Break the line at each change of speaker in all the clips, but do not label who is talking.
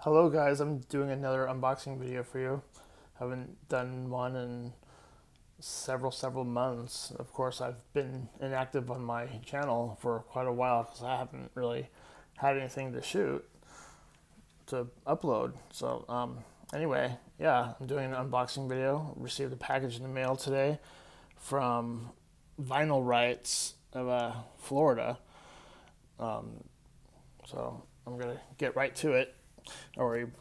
Hello guys, I'm doing another unboxing video for you. Haven't done one in several months. Of course, I've been inactive on my channel for quite a while because I haven't really had anything to shoot to upload. Anyway, yeah, I'm doing an unboxing video. Received a package in the mail today from Vinyl Rights of Florida. So I'm gonna get right to it. I already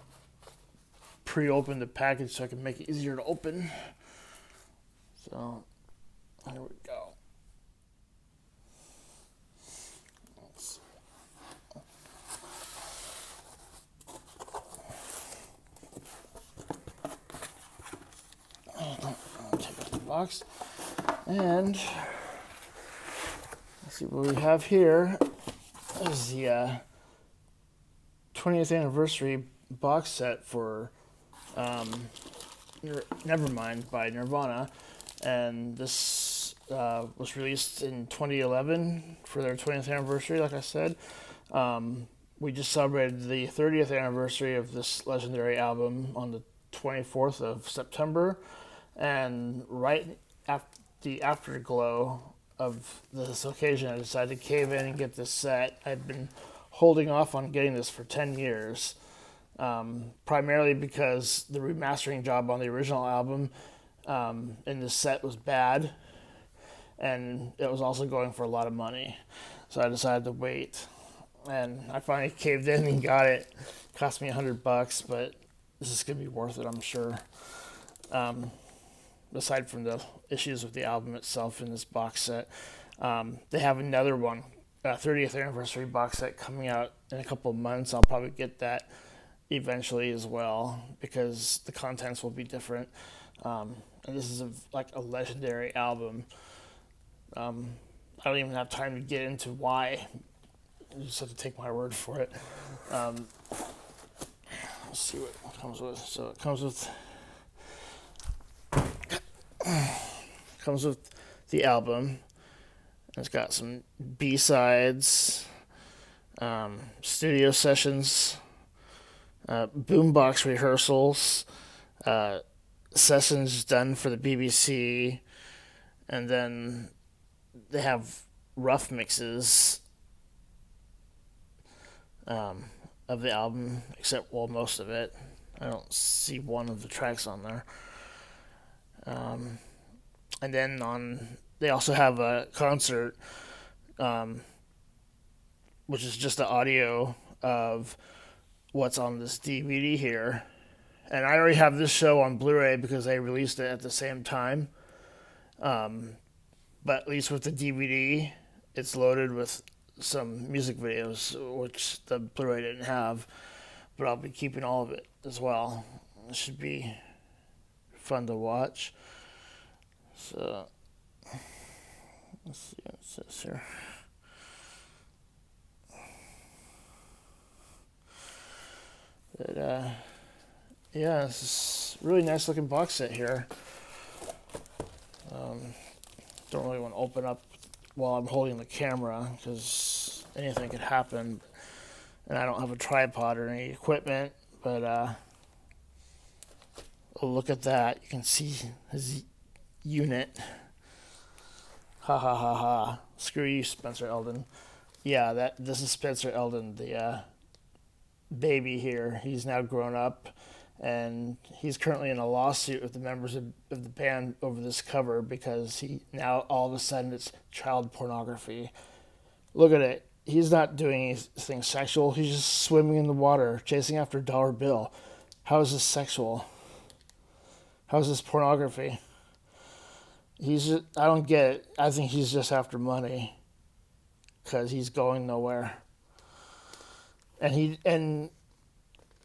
pre-opened the package so I can make it easier to open. So here we go. I'll take out the box and let's see what we have here. This is the 20th anniversary box set for Nevermind by Nirvana, and this was released in 2011 for their 20th anniversary. Like I said, we just celebrated the 30th anniversary of this legendary album on the 24th of September, and right after the afterglow of this occasion, I decided to cave in and get this set. I'd been holding off on getting this for 10 years. Primarily because the remastering job on the original album in this set was bad, and it was also going for a lot of money. So I decided to wait, and I finally caved in and got it. It cost me $100, but this is gonna be worth it, I'm sure. Aside from the issues with the album itself in this box set, they have another one, a 30th anniversary box set coming out in a couple of months. I'll probably get that eventually as well because the contents will be different. And this is like a legendary album. I don't even have time to get into why. You just have to take my word for it. Let's see what it comes with. So it comes with the album. It's got some B-sides, studio sessions, boombox rehearsals, sessions done for the BBC, and then they have rough mixes of the album, except, well, most of it. I don't see one of the tracks on there. And then they also have a concert, which is just the audio of what's on this DVD here. And I already have this show on Blu-ray because they released it at the same time. But at least with the DVD, it's loaded with some music videos, which the Blu-ray didn't have. But I'll be keeping all of it as well. It should be fun to watch. So let's see what it says here. But yeah, this is a really nice looking box set here. Don't really want to open up while I'm holding the camera because anything could happen. And I don't have a tripod or any equipment, but look at that. You can see his unit. Ha ha ha ha. Screw you, Spencer Eldon. Yeah, this is Spencer Eldon, the baby here. He's now grown up, and he's currently in a lawsuit with the members of the band over this cover because he now all of a sudden it's child pornography. Look at it. He's not doing anything sexual. He's just swimming in the water, chasing after a dollar bill. How is this sexual? How is this pornography? I don't get it. I think he's just after money because he's going nowhere. And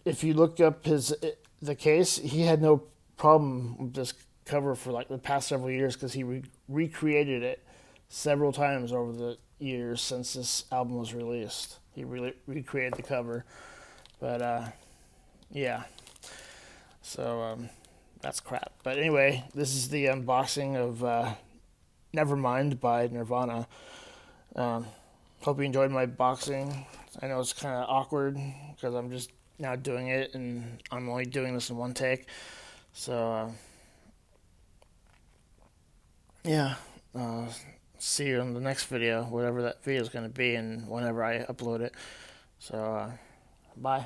if you look up the case, he had no problem with this cover for like the past several years because he recreated it several times over the years since this album was released. He really recreated the cover, but yeah. So that's crap. But anyway, this is the unboxing of Nevermind by Nirvana. Hope you enjoyed my boxing. I know it's kind of awkward because I'm just now doing it, and I'm only doing this in one take. So yeah, uh, see you in the next video, whatever that video is going to be, and whenever I upload it. So bye.